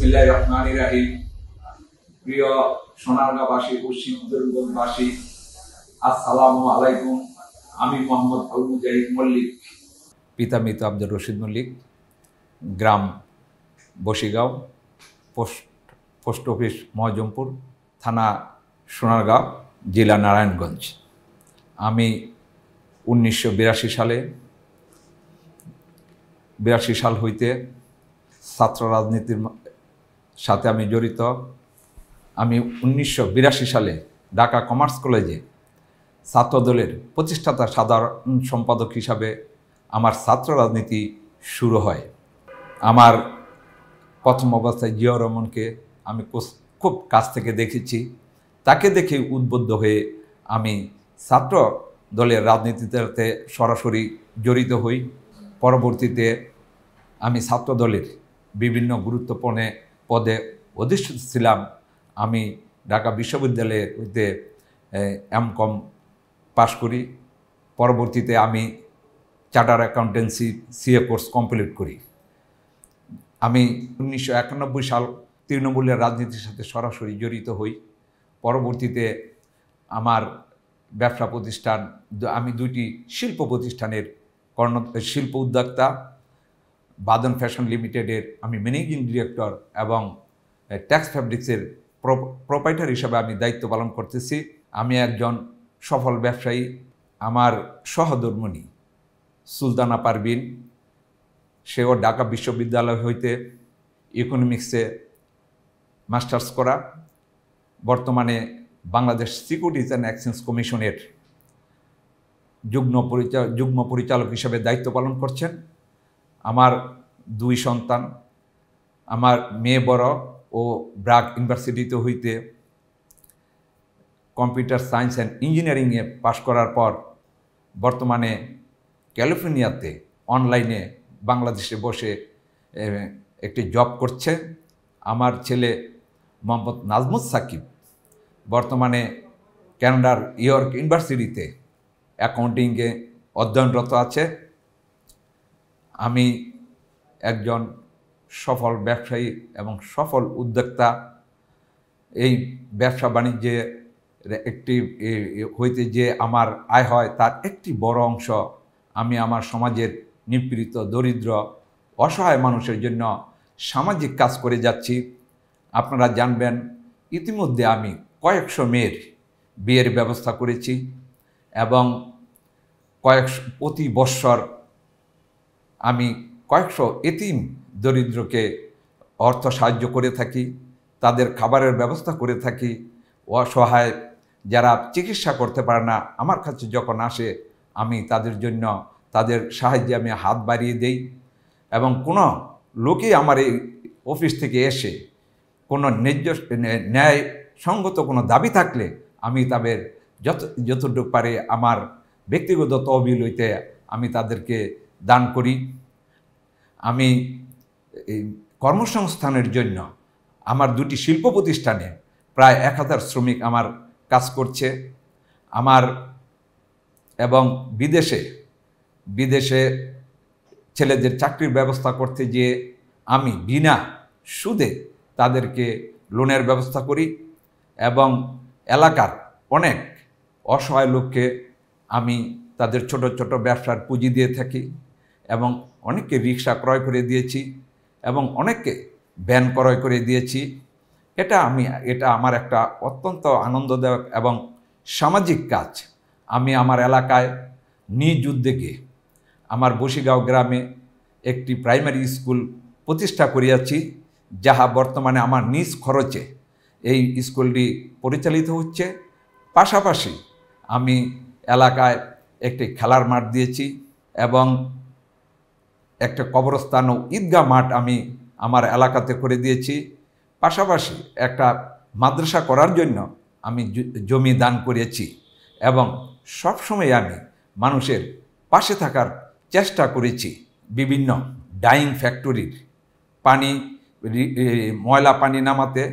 বিসমিল্লাহির রহমানির রহিম। প্রিয় সোনারগাঁওবাসী, পশ্চিম উত্তরবঙ্গবাসী, আসসালামু আলাইকুম। আমি মোহাম্মদ আবু মুজাহিদ মল্লিক, পিতা মৃত আব্দুর রশিদ মল্লিক, গ্রাম বশিগাঁও, পোস্ট অফিস মহজমপুর, থানা সোনারগাঁও, জেলা নারায়ণগঞ্জ। আমি 1982 সাল হইতে ছাত্র রাজনীতির সাথে আমি জড়িত। আমি 1982 সালে ঢাকা কমার্স কলেজে ছাত্রদলের প্রতিষ্ঠাতা সাধারণ সম্পাদক হিসাবে আমার ছাত্র রাজনীতি শুরু হয়। আমার প্রথম অবস্থায় জিয়াউর রহমানকে আমি খুব কাছ থেকে দেখেছি। তাকে দেখে উদ্বুদ্ধ হয়ে আমি ছাত্র দলের রাজনীতিতে সরাসরি জড়িত হই। পরবর্তীতে আমি ছাত্র দলের বিভিন্ন গুরুত্বপূর্ণ পদে অধিষ্ঠিত ছিলাম। আমি ঢাকা বিশ্ববিদ্যালয়ে হইতে এমকম পাশ করি। পরবর্তীতে আমি charter accountancy CA course complete করি। আমি 1991 সাল তৃণমূলের রাজনীতির সাথে সরাসরি জড়িত হই। পরবর্তীতে আমার ব্যবসা প্রতিষ্ঠান, আমি দুইটি শিল্প প্রতিষ্ঠানের শিল্প উদ্যোক্তা। বাদন ফ্যাশন লিমিটেডের আমি ম্যানেজিং ডিরেক্টর এবং ট্যাক্স ফ্যাব্রিক্সের প্রোপাইটার হিসাবে আমি দায়িত্ব পালন করতেছি। আমি একজন সফল ব্যবসায়ী। আমার সহধর্মিণী সুলতানা পারভিন, সেও ঢাকা বিশ্ববিদ্যালয় হইতে ইকোনমিক্সে মাস্টার্স করা, বর্তমানে বাংলাদেশ সিকিউরিটিজ অ্যান্ড এক্সচেঞ্জ কমিশনের যুগ্ম পরিচালক হিসেবে দায়িত্ব পালন করছেন। আমার দুই সন্তান, আমার মেয়ে বড় ও ব্রাক ইউনিভার্সিটিতে হইতে কম্পিউটার সায়েন্স অ্যান্ড ইঞ্জিনিয়ারিংয়ে পাশ করার পর বর্তমানে ক্যালিফোর্নিয়াতে অনলাইনে বাংলাদেশে বসে একটি জব করছে। আমার ছেলে মোহাম্মদ নাজমুস সাকিব বর্তমানে কানাডার ইয়র্ক ইউনিভার্সিটিতে অ্যাকাউন্টিংয়ে অধ্যয়নরত আছে। আমি একজন সফল ব্যবসায়ী এবং সফল উদ্যোক্তা। এই ব্যবসা বাণিজ্যে একটি হইতে যে আমার আয় হয় তার একটি বড় অংশ আমি আমার সমাজের নিপীড়িত, দরিদ্র, অসহায় মানুষের জন্য সামাজিক কাজ করে যাচ্ছি। আপনারা জানবেন, ইতিমধ্যে আমি কয়েকশো মেয়ের বিয়ের ব্যবস্থা করেছি এবং প্রতি বৎসর আমি কয়েকশো এতিম দরিদ্রকে অর্থ সাহায্য করে থাকি, তাদের খাবারের ব্যবস্থা করে থাকি। অসহায় যারা চিকিৎসা করতে পারে না, আমার কাছে যখন আসে আমি তাদের জন্য, তাদের সাহায্যে আমি হাত বাড়িয়ে দেই। এবং কোনো লোকই আমার এই অফিস থেকে এসে কোনো ন্যায়সঙ্গত কোনো দাবি থাকলে আমি তাদের যতটুকু পারে আমার ব্যক্তিগত তহবিল হইতে আমি তাদেরকে দান করি। আমি কর্মসংস্থানের জন্য আমার দুটি শিল্প প্রতিষ্ঠানে প্রায় 1000 শ্রমিক আমার কাজ করছে। আমার এবং বিদেশে ছেলেদের চাকরির ব্যবস্থা করতে গিয়ে আমি বিনা সুদে তাদেরকে লোনের ব্যবস্থা করি এবং এলাকার অনেক অসহায় লোককে আমি তাদের ছোট ছোট ব্যবসার পুঁজি দিয়ে থাকি এবং অনেককে রিক্সা ক্রয় করে দিয়েছি এবং অনেককে ভ্যান ক্রয় করে দিয়েছি। এটা আমার একটা অত্যন্ত আনন্দদায়ক এবং সামাজিক কাজ। আমি আমার এলাকায় নিজ উদ্যোগে আমার বশিগাঁও গ্রামে একটি প্রাইমারি স্কুল প্রতিষ্ঠা করিয়াছি, যাহা বর্তমানে আমার নিজ খরচে এই স্কুলটি পরিচালিত হচ্ছে। পাশাপাশি আমি এলাকায় একটি খেলার মাঠ দিয়েছি এবং একটা কবরস্থান ও ঈদগাহ মাঠ আমি আমার এলাকাতে করে দিয়েছি। পাশাপাশি একটা মাদ্রাসা করার জন্য আমি জমি দান করেছি এবং সবসময় আমি মানুষের পাশে থাকার চেষ্টা করেছি। বিভিন্ন ডাইং ফ্যাক্টরির ময়লা পানি নামাতে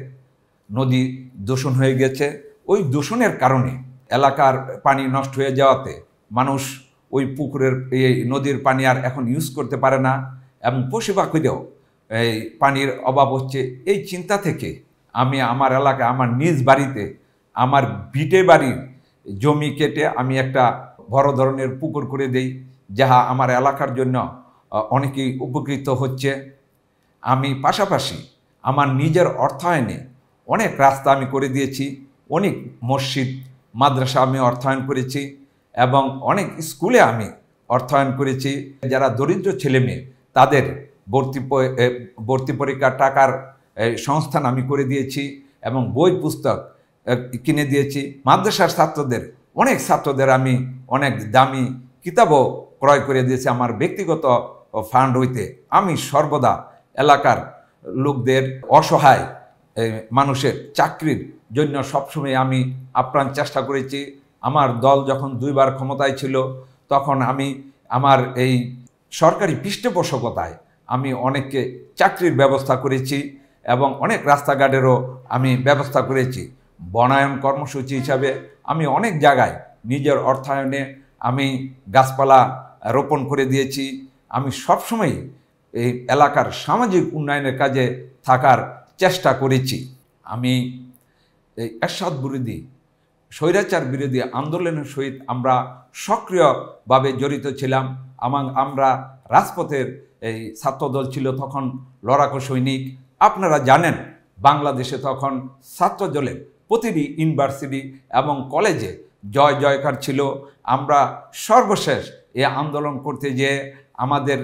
নদী দূষণ হয়ে গেছে। ওই দূষণের কারণে এলাকার পানি নষ্ট হয়ে যাওয়াতে মানুষ ওই পুকুরের নদীর পানি আর এখন ইউজ করতে পারে না এবং পশু পাখিদেরও এই পানির অভাব হচ্ছে। এই চিন্তা থেকে আমি আমার এলাকায় আমার নিজ বাড়িতে আমার ভিটে বাড়ির জমি কেটে আমি একটা বড় ধরনের পুকুর করে দেই, যাহা আমার এলাকার জন্য অনেকেই উপকৃত হচ্ছে। আমি পাশাপাশি আমার নিজের অর্থায়নে অনেক রাস্তা আমি করে দিয়েছি, অনেক মসজিদ মাদ্রাসা আমি অর্থায়ন করেছি এবং অনেক স্কুলে আমি অর্থায়ন করেছি। যারা দরিদ্র ছেলেমেয়ে তাদের ভর্তি পরীক্ষার টাকার সংস্থান আমি করে দিয়েছি এবং বই পুস্তক কিনে দিয়েছি। মাদ্রাসার ছাত্রদের অনেক ছাত্রদের আমি অনেক দামি কিতাবও ক্রয় করে দিয়েছি আমার ব্যক্তিগত ফান্ড হইতে। আমি সর্বদা এলাকার লোকদের অসহায় মানুষের চাকরির জন্য সবসময় আমি আপ্রাণ চেষ্টা করেছি। আমার দল যখন 2 বার ক্ষমতায় ছিল তখন আমি আমার এই সরকারি পৃষ্ঠপোষকতায় আমি অনেককে চাকরির ব্যবস্থা করেছি এবং অনেক রাস্তাঘাটেরও আমি ব্যবস্থা করেছি। বনায়ন কর্মসূচি হিসাবে আমি অনেক জায়গায় নিজের অর্থায়নে আমি গাছপালা রোপণ করে দিয়েছি। আমি সবসময় এই এলাকার সামাজিক উন্নয়নের কাজে থাকার চেষ্টা করেছি। আমি এই এরশাদ বিরোধী স্বৈরাচার বিরোধী আন্দোলনের সহিত আমরা সক্রিয়ভাবে জড়িত ছিলাম এবং আমরা রাজপথের এই ছাত্রদল ছিল তখন লড়াকু সৈনিক। আপনারা জানেন বাংলাদেশে তখন ছাত্রদলের প্রতিটি ইউনিভার্সিটি এবং কলেজে জয় জয়কার ছিল। আমরা সর্বশেষ এ আন্দোলন করতে যেয়ে আমাদের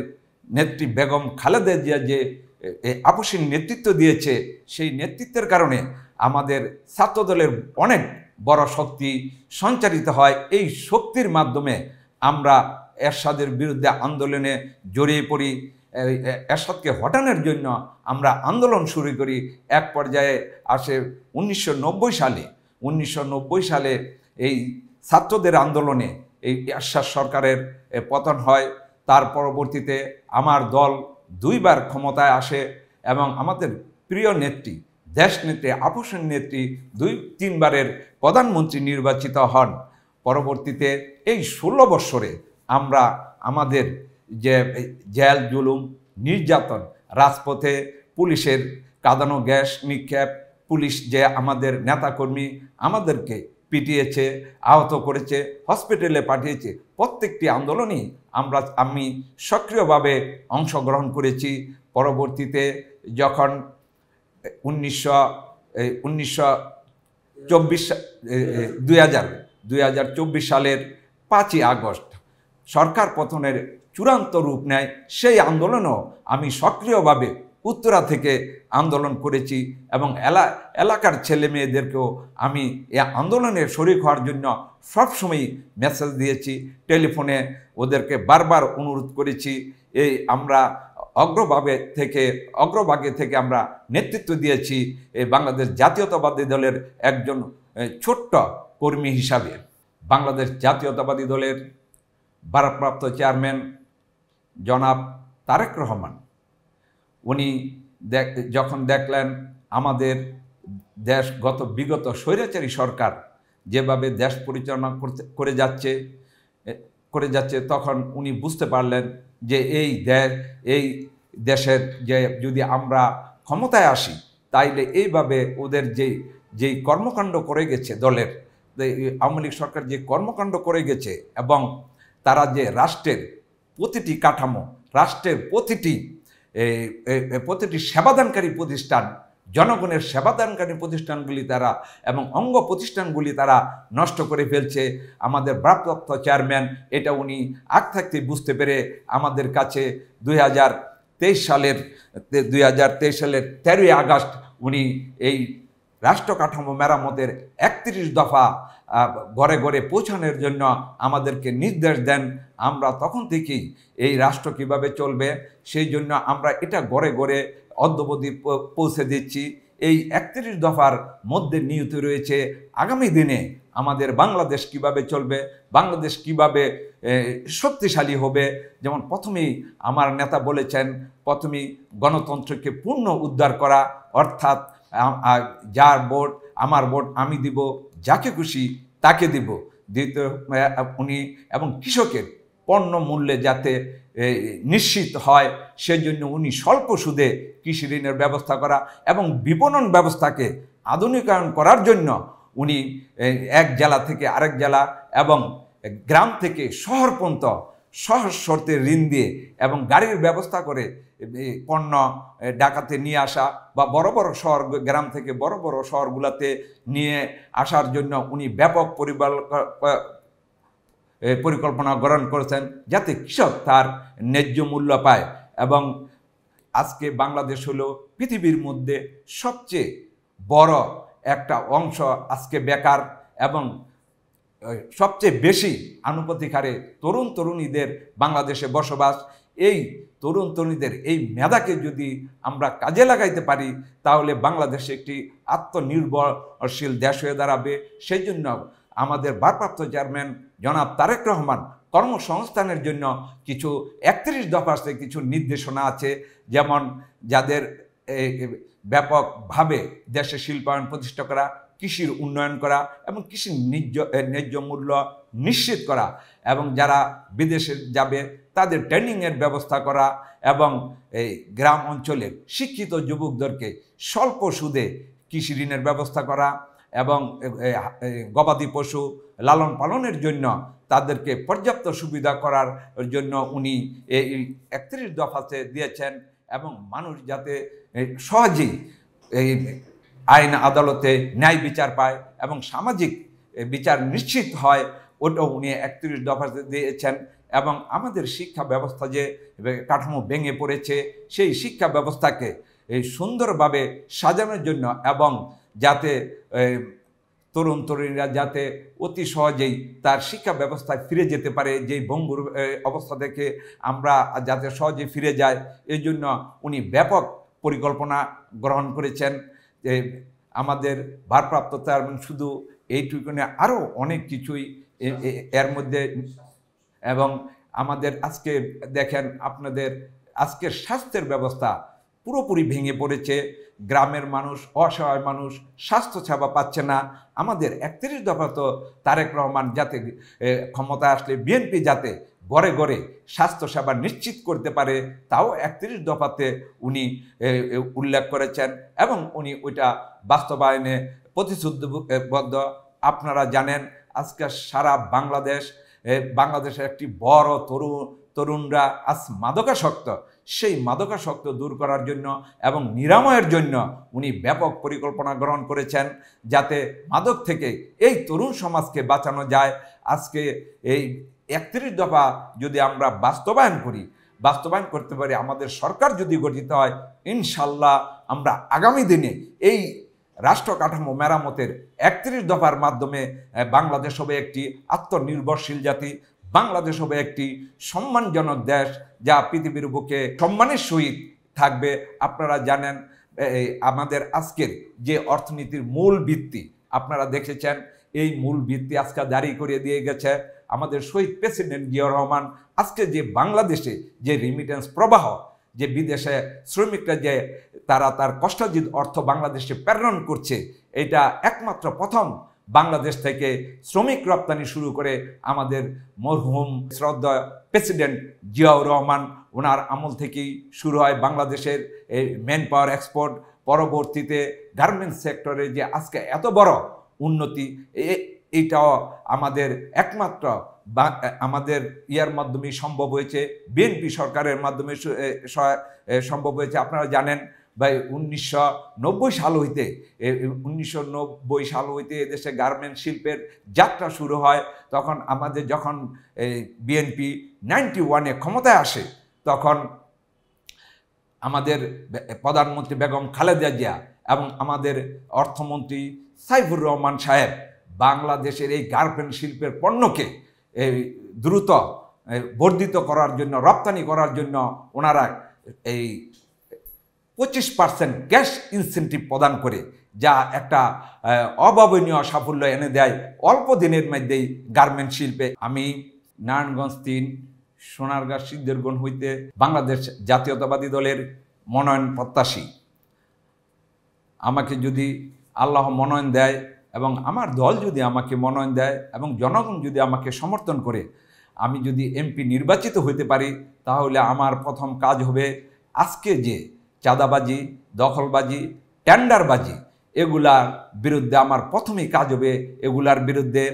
নেত্রী বেগম খালেদা জিয়া যে আপসীন নেতৃত্ব দিয়েছে, সেই নেতৃত্বের কারণে আমাদের ছাত্রদলের অনেক বড় শক্তি সঞ্চারিত হয়। এই শক্তির মাধ্যমে আমরা এরশাদের বিরুদ্ধে আন্দোলনে জড়িয়ে পড়ি। এরশাদকে হটানোর জন্য আমরা আন্দোলন শুরু করি। এক পর্যায়ে আসে 1990 সালে এই ছাত্রদের আন্দোলনে এই এরশাদ সরকারের পতন হয়। তার পরবর্তীতে আমার দল 2 বার ক্ষমতায় আসে এবং আমাদের প্রিয় নেত্রী দেশনেত্রী আপসীন নেত্রী 2-3 বারের প্রধানমন্ত্রী নির্বাচিত হন। পরবর্তীতে এই 16 বৎসরে আমরা আমাদের যে জেল জুলুম নির্যাতন, রাজপথে পুলিশের কাঁদানো গ্যাস নিক্ষেপ, পুলিশ যে আমাদের নেতাকর্মী আমাদেরকে পিটিয়েছে, আহত করেছে, হসপিটালে পাঠিয়েছে, প্রত্যেকটি আন্দোলনই আমি সক্রিয়ভাবে অংশগ্রহণ করেছি। পরবর্তীতে যখন 2024 সালের 5ই আগস্ট সরকার পতনের চূড়ান্ত রূপ নেয়, সেই আন্দোলনও আমি সক্রিয়ভাবে উত্তরা থেকে আন্দোলন করেছি এবং এলাকার ছেলে মেয়েদেরকেও আমি এই আন্দোলনে শরিক হওয়ার জন্য সবসময়ই মেসেজ দিয়েছি, টেলিফোনে ওদেরকে বারবার অনুরোধ করেছি। এই আমরা অগ্রভাগে থেকে আমরা নেতৃত্ব দিয়েছি এই বাংলাদেশ জাতীয়তাবাদী দলের একজন ছোট্ট কর্মী হিসাবে। বাংলাদেশ জাতীয়তাবাদী দলের ভারপ্রাপ্ত চেয়ারম্যান জনাব তারেক রহমান উনি যখন দেখলেন আমাদের দেশ বিগত স্বৈরাচারী সরকার যেভাবে দেশ পরিচালনা করে যাচ্ছে তখন উনি বুঝতে পারলেন যে এই দেশের যে যদি আমরা ক্ষমতায় আসি তাইলে এইভাবে ওদের যেই কর্মকাণ্ড করে গেছে দলের আওয়ামী লীগ সরকার যে কর্মকাণ্ড করে গেছে এবং তারা যে রাষ্ট্রের প্রতিটি কাঠামো, রাষ্ট্রের প্রতিটি সেবাদানকারী প্রতিষ্ঠান, জনগণের সেবাদানকারী প্রতিষ্ঠানগুলি তারা এবং অঙ্গ প্রতিষ্ঠানগুলি তারা নষ্ট করে ফেলছে। আমাদের ভারপ্রাপ্ত চেয়ারম্যান এটা উনি আগ থাকতে বুঝতে পেরে আমাদের কাছে 2023 সালের 13ই আগস্ট উনি এই রাষ্ট্র কাঠামো মেরামতের 31 দফা ঘরে ঘরে পৌঁছানোর জন্য আমাদেরকে নির্দেশ দেন। আমরা তখন থেকেই এই রাষ্ট্র কিভাবে চলবে সেই জন্য আমরা এটা ঘরে ঘরে অদ্যবধি পৌঁছে দিচ্ছি। এই 31 দফার মধ্যে নিহিত রয়েছে আগামী দিনে আমাদের বাংলাদেশ কিভাবে চলবে, বাংলাদেশ কিভাবে শক্তিশালী হবে। যেমন প্রথমেই আমার নেতা বলেছেন, প্রথমেই গণতন্ত্রকে পূর্ণ উদ্ধার করা, অর্থাৎ যার ভোট আমার ভোট আমি দিব, যাকে খুশি তাকে দিব। দ্বিতীয় উনি এবং কৃষকের পণ্য মূল্যে যাতে নিশ্চিত হয়, সেজন্য উনি স্বল্প সুদে কৃষি ঋণের ব্যবস্থা করা এবং বিপণন ব্যবস্থাকে আধুনিকায়ন করার জন্য উনি এক জেলা থেকে আরেক জেলা এবং গ্রাম থেকে শহর পর্যন্ত সহজ শর্তে ঋণ দিয়ে এবং গাড়ির ব্যবস্থা করে পণ্য ঢাকাতে নিয়ে আসা বা বড় বড় শহর, গ্রাম থেকে বড় বড় শহরগুলোতে নিয়ে আসার জন্য উনি ব্যাপক পরিকল্পনা গ্রহণ করেছেন, যাতে কৃষক তার ন্যায্য মূল্য পায়। এবং আজকে বাংলাদেশ হলো পৃথিবীর মধ্যে সবচেয়ে বড় একটা অংশ আজকে বেকার, এবং সবচেয়ে বেশি আনুপাতিক হারে তরুণ তরুণীদের বাংলাদেশে বসবাস। এই তরুণ তরুণীদের এই মেধাকে যদি আমরা কাজে লাগাইতে পারি, তাহলে বাংলাদেশ একটি আত্মনির্ভরশীল দেশ হয়ে দাঁড়াবে। সেই জন্য আমাদের ভারপ্রাপ্ত চেয়ারম্যান জনাব তারেক রহমান কর্মসংস্থানের জন্য কিছু 31 দফাতে কিছু নির্দেশনা আছে, যেমন যাদের ব্যাপকভাবে দেশে শিল্পায়ন প্রতিষ্ঠা করা, কৃষির উন্নয়ন করা এবং কৃষির ন্যায্য মূল্য নিশ্চিত করা, এবং যারা বিদেশে যাবে তাদের ট্রেনিংয়ের ব্যবস্থা করা, এবং এই গ্রাম অঞ্চলের শিক্ষিত যুবকদেরকে স্বল্প সুদে কৃষি ঋণের ব্যবস্থা করা, এবং গবাদি পশু লালন পালনের জন্য তাদেরকে পর্যাপ্ত সুবিধা করার জন্য উনি এই 31 দফাতে দিয়েছেন। এবং মানুষ যাতে সহজেই এই আইন আদালতে ন্যায় বিচার পায় এবং সামাজিক বিচার নিশ্চিত হয়, ওটাও উনি 31 দফাতে দিয়েছেন। এবং আমাদের শিক্ষা ব্যবস্থা যে কাঠামো ভেঙে পড়েছে, সেই শিক্ষা ব্যবস্থাকে এই সুন্দরভাবে সাজানোর জন্য, এবং যাতে তরুণ তরুণীরা যাতে অতি সহজেই তার শিক্ষা ব্যবস্থায় ফিরে যেতে পারে, যেই ভঙ্গুর অবস্থা থেকে আমরা যাতে সহজে ফিরে যায়, এই জন্য উনি ব্যাপক পরিকল্পনা গ্রহণ করেছেন। আমাদের ভারপ্রাপ্ত চেয়ারম্যান শুধু এইটুকুনে আরও অনেক কিছুই এর মধ্যে। এবং আমাদের আজকে দেখেন, আপনাদের আজকের স্বাস্থ্যের ব্যবস্থা পুরোপুরি ভেঙে পড়েছে। গ্রামের মানুষ, অসহায় মানুষ স্বাস্থ্য সেবা পাচ্ছে না। আমাদের 31 দফা তো তারেক রহমান যাতে ক্ষমতায় আসলে বিএনপি যাতে ঘরে ঘরে স্বাস্থ্যসেবা নিশ্চিত করতে পারে, তাও 31 দফাতে উনি উল্লেখ করেছেন, এবং উনি ওইটা বাস্তবায়নে প্রতিশ্রুতিবদ্ধ। আপনারা জানেন, আজকে সারা বাংলাদেশের একটি বড় তরুণরা আজ মাদকাসক্ত। সেই মাদকাসক্ত দূর করার জন্য এবং নিরাময়ের জন্য উনি ব্যাপক পরিকল্পনা গ্রহণ করেছেন, যাতে মাদক থেকে এই তরুণ সমাজকে বাঁচানো যায়। আজকে এই 31 দফা যদি আমরা বাস্তবায়ন করতে পারি, আমাদের সরকার যদি গঠিত হয়, ইনশাল্লাহ আমরা আগামী দিনে এই রাষ্ট্র কাঠামো মেরামতের 31 দফার মাধ্যমে বাংলাদেশ হবে একটি আত্মনির্ভরশীল জাতি, বাংলাদেশ হবে একটি সম্মানজনক দেশ, যা পৃথিবীর বুকে সম্মানের সহিত থাকবে। আপনারা জানেন, আমাদের আজকের যে অর্থনীতির মূল ভিত্তি আপনারা দেখেছেন, এই মূল ভিত্তি আজকে জারি করে দিয়ে গেছে আমাদের শহীদ প্রেসিডেন্ট জিয়াউর রহমান। আজকে যে বাংলাদেশে যে রিমিটেন্স প্রবাহ, যে বিদেশে শ্রমিকরা যে তার কষ্টার্জিত অর্থ বাংলাদেশে প্রেরণ করছে, এটা একমাত্র প্রথম বাংলাদেশ থেকে শ্রমিক রপ্তানি শুরু করে আমাদের মরহুম শ্রদ্ধেয় প্রেসিডেন্ট জিয়াউর রহমান, ওনার আমল থেকেই শুরু হয় বাংলাদেশের এই ম্যান পাওয়ার এক্সপোর্ট। পরবর্তীতে গার্মেন্টস সেক্টরে যে আজকে এত বড় উন্নতি, এইটাও আমাদের একমাত্র আমাদের ইয়ার মাধ্যমেই সম্ভব হয়েছে, বিএনপি সরকারের মাধ্যমে সম্ভব হয়েছে। আপনারা জানেন ভাই, 1990 সাল হইতে এদেশে গার্মেন্টস শিল্পের যাত্রা শুরু হয়। তখন আমাদের যখন বিএনপি 91-এ ক্ষমতায় আসে, তখন আমাদের প্রধানমন্ত্রী বেগম খালেদা জিয়া এবং আমাদের অর্থমন্ত্রী সাইফুর রহমান সাহেব বাংলাদেশের এই গার্মেন্টস শিল্পের পণ্যকে দ্রুত বর্ধিত করার জন্য, রপ্তানি করার জন্য ওনারা এই 25% ক্যাশ ইনসেন্টিভ প্রদান করে, যা একটা অভাবনীয় সাফল্য এনে দেয় অল্প দিনের মধ্যেই গার্মেন্ট শিল্পে। আমি নারায়ণগঞ্জ 3 সোনারগাঁ সিদ্ধিরগঞ্জ হইতে বাংলাদেশ জাতীয়তাবাদী দলের মনোনয়ন প্রত্যাশী। আমাকে যদি আল্লাহ মনোনয়ন দেয় এবং আমার দল যদি আমাকে মনোনয়ন দেয় এবং জনগণ যদি আমাকে সমর্থন করে, আমি যদি এমপি নির্বাচিত হতে পারি তাহলে আমার প্রথম কাজ হবে আজকে যে চাঁদাবাজি, দখলবাজি, টেন্ডারবাজি এগুলার বিরুদ্ধে আমার প্রথমেই কাজ হবে এগুলার বিরুদ্ধে।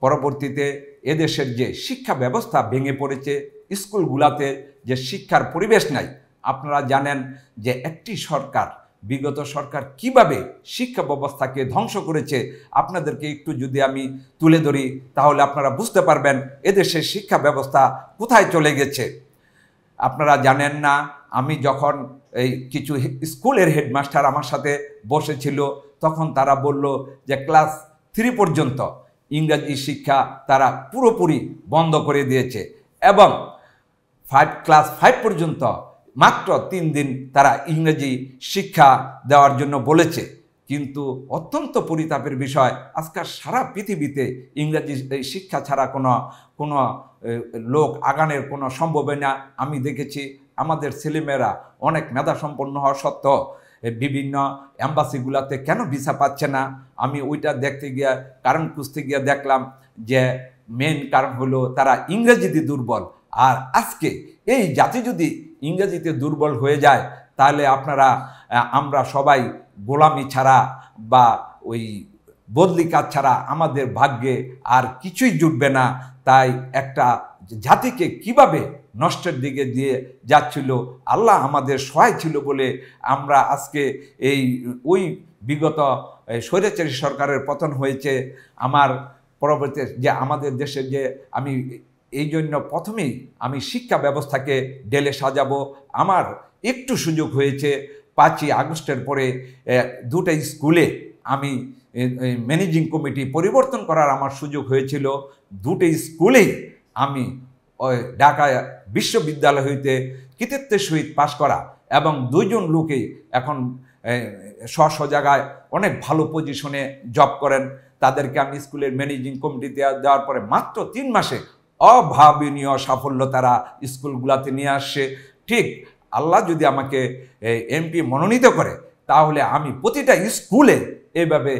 পরবর্তীতে এদেশের যে শিক্ষা ব্যবস্থা ভেঙে পড়েছে, স্কুলগুলাতে যে শিক্ষার পরিবেশ নাই, আপনারা জানেন যে একটি সরকার, বিগত সরকার কিভাবে শিক্ষা ব্যবস্থাকে ধ্বংস করেছে। আপনাদেরকে একটু যদি আমি তুলে ধরি তাহলে আপনারা বুঝতে পারবেন এদেশের শিক্ষা ব্যবস্থা কোথায় চলে গেছে। আপনারা জানেন না, আমি যখন এই কিছু স্কুলের হেডমাস্টার আমার সাথে বসেছিল তখন তারা বলল যে ক্লাস 3 পর্যন্ত ইংরেজি শিক্ষা তারা পুরোপুরি বন্ধ করে দিয়েছে এবং ক্লাস 5 পর্যন্ত মাত্র 3 দিন তারা ইংরেজি শিক্ষা দেওয়ার জন্য বলেছে। কিন্তু অত্যন্ত পরিতাপের বিষয়, আজকাল সারা পৃথিবীতে ইংরেজি শিক্ষা ছাড়া কোনো লোক আগানের কোনো সম্ভাবনা আমি দেখেছি। আমাদের ছেলেমেয়েরা অনেক মেধাসম্পন্ন হওয়া সত্ত্বেও বিভিন্ন অ্যাম্বাসিগুলোতে কেন ভিসা পাচ্ছে না, আমি ওইটা দেখতে গিয়ে কারণ খুঁজতে গিয়ে দেখলাম যে মেন কারণ হলো তারা ইংরেজিতে দুর্বল। আর আজকে এই জাতি যদি ইংরেজিতে দুর্বল হয়ে যায় তাহলে আমরা সবাই গোলামি ছাড়া বা ওই বদলি কাজ ছাড়া আমাদের ভাগ্যে আর কিছুই জুটবে না। তাই একটা জাতিকে কিভাবে নষ্টের দিকে দিয়ে যাচ্ছিল, আল্লাহ আমাদের সহায় ছিল বলে আমরা আজকে ওই বিগত স্বৈরাচারী সরকারের পতন হয়েছে। আমার পরবর্তী যে আমাদের দেশে যে আমি এই জন্য প্রথমেই আমি শিক্ষা ব্যবস্থাকে ঢেলে সাজাবো। আমার একটু সুযোগ হয়েছে 5ই আগস্টের পরে 2টা স্কুলে আমি ম্যানেজিং কমিটি পরিবর্তন করার আমার সুযোগ হয়েছিল। 2টা স্কুলেই আমি ঢাকা বিশ্ববিদ্যালয় হইতে কৃতিত্বের সহিত পাশ করা এবং 2 জন লোকেই এখন স্ব জায়গায় অনেক ভালো পজিশনে জব করেন। তাদেরকে আমি স্কুলের ম্যানেজিং কমিটিতে দেওয়ার পরে মাত্র 3 মাসে অভাবনীয় সাফল্য তারা স্কুলগুলোতে নিয়ে আসছে। ঠিক আল্লাহ যদি আমাকে এমপি মনোনীত করে তাহলে আমি প্রতিটা স্কুলে এইভাবে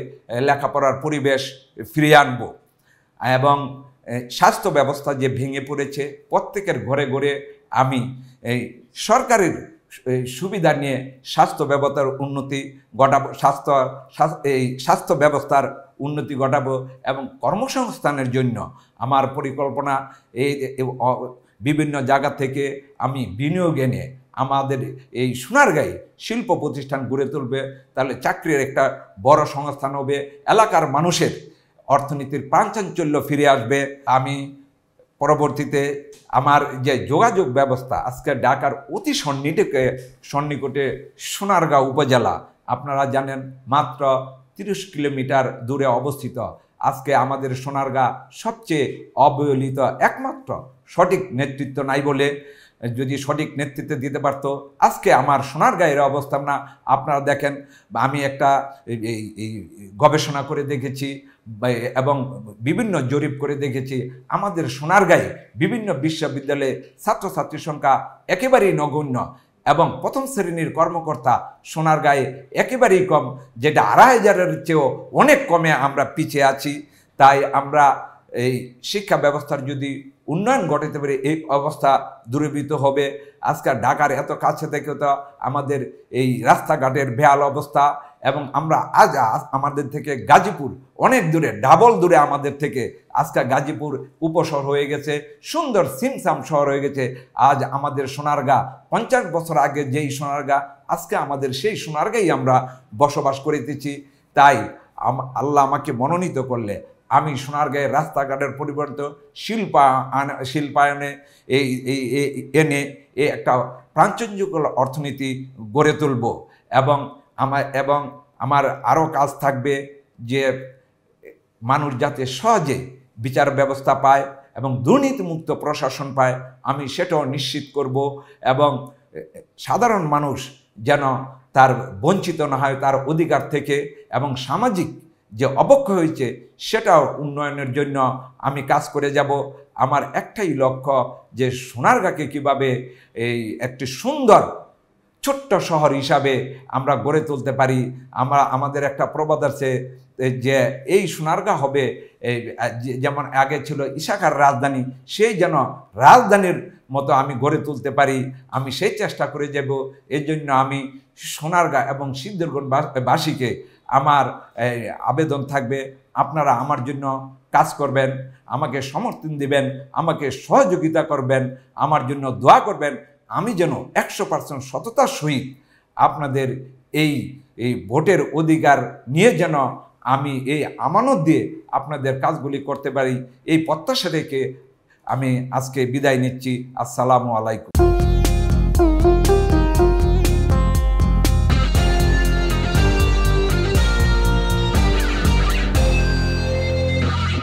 লেখাপড়ার পরিবেশ ফিরিয়ে আনব। এবং স্বাস্থ্য ব্যবস্থা যে ভেঙে পড়েছে, প্রত্যেকের ঘরে ঘরে আমি এই সরকারের সুবিধা নিয়ে স্বাস্থ্য ব্যবস্থার উন্নতি ঘটাবো, স্বাস্থ্য ব্যবস্থার উন্নতি ঘটাবো এবং কর্মসংস্থানের জন্য আমার পরিকল্পনা বিভিন্ন জায়গা থেকে আমি বিনিয়োগ এনে আমাদের এই সোনারগাঁয়ে শিল্প প্রতিষ্ঠান গড়ে তুলবে। তাহলে চাকরির একটা বড় সংস্থান হবে, এলাকার মানুষের অর্থনীতির প্রাণচাঞ্চল্য ফিরে আসবে। আমি পরবর্তীতে আমার যে যোগাযোগ ব্যবস্থা, আজকে ঢাকার অতি সন্নিকটে সোনারগাঁও উপজেলা, আপনারা জানেন মাত্র 30 কিলোমিটার দূরে অবস্থিত। আজকে আমাদের সোনারগাঁ সবচেয়ে অবহেলিত, একমাত্র সঠিক নেতৃত্ব নাই বলে, যদি সঠিক নেতৃত্ব দিতে পারতো আজকে আমার সোনারগাঁয়ের অবস্থা না। আপনারা দেখেন, আমি একটা গবেষণা করে দেখেছি এবং বিভিন্ন জরিপ করে দেখেছি, আমাদের সোনারগাঁয়ে বিভিন্ন বিশ্ববিদ্যালয়ে ছাত্রছাত্রীর সংখ্যা একেবারেই নগণ্য এবং প্রথম শ্রেণীর কর্মকর্তা সোনারগাঁয়ে একেবারেই কম, যেটা 2500-এর চেয়েও অনেক কমে আমরা পিছিয়ে আছি। তাই আমরা এই শিক্ষা ব্যবস্থার যদি উন্নয়ন ঘটাতে পারে এই অবস্থা দূরীভূত হবে। আজকাল ঢাকার এত কাছে থেকে তো আমাদের এই রাস্তাঘাটের বেহাল অবস্থা এবং আমরা আমাদের থেকে গাজীপুর অনেক দূরে, ডাবল দূরে আমাদের থেকে। আজকাল গাজীপুর উপশহর হয়ে গেছে, সুন্দর সিমসাম শহর হয়ে গেছে। আজ আমাদের সোনারগাঁ 50 বছর আগে যেই সোনারগাঁ, আজকে আমাদের সেই সোনারগাঁই আমরা বসবাস করিতেছি। তাই আল্লাহ আমাকে মনোনীত করলে আমি সোনারগাঁয়ের রাস্তাঘাটের পরিবর্তন শিল্পায়নে এনে একটা প্রাণচাঞ্চল্য অর্থনীতি গড়ে তুলব এবং আমার আরও কাজ থাকবে যে মানুষ যাতে সহজে বিচার ব্যবস্থা পায় এবং দুর্নীতিমুক্ত প্রশাসন পায়, আমি সেটাও নিশ্চিত করব এবং সাধারণ মানুষ যেন তার বঞ্চিত না হয় তার অধিকার থেকে, এবং সামাজিক যে অবক্ষয় হয়েছে সেটাও উন্নয়নের জন্য আমি কাজ করে যাব। আমার একটাই লক্ষ্য যে সোনারগাঁকে কীভাবে একটি সুন্দর ছোট্ট শহর হিসাবে আমরা গড়ে তুলতে পারি। আমাদের একটা প্রবাদ আছে যে এই সোনারগাঁ হবে যেমন আগে ছিল ইশাখার রাজধানী, সেই যেন রাজধানীর মতো আমি গড়ে তুলতে পারি, আমি সেই চেষ্টা করে যাব। এই জন্য আমি সোনারগাঁ এবং সিদ্ধিরগঞ্জবাসীকে আমার আবেদন থাকবে, আপনারা আমার জন্য কাজ করবেন, আমাকে সমর্থন দিবেন, আমাকে সহযোগিতা করবেন, আমার জন্য দোয়া করবেন। আমি যেন 100% সততার সহিত আপনাদের এই ভোটের অধিকার নিয়ে যেন আমি এই আমানত দিয়ে আপনাদের কাজগুলি করতে পারি, এই প্রত্যাশা রেখে আমি আজকে বিদায় নিচ্ছি। আসসালামু আলাইকুম।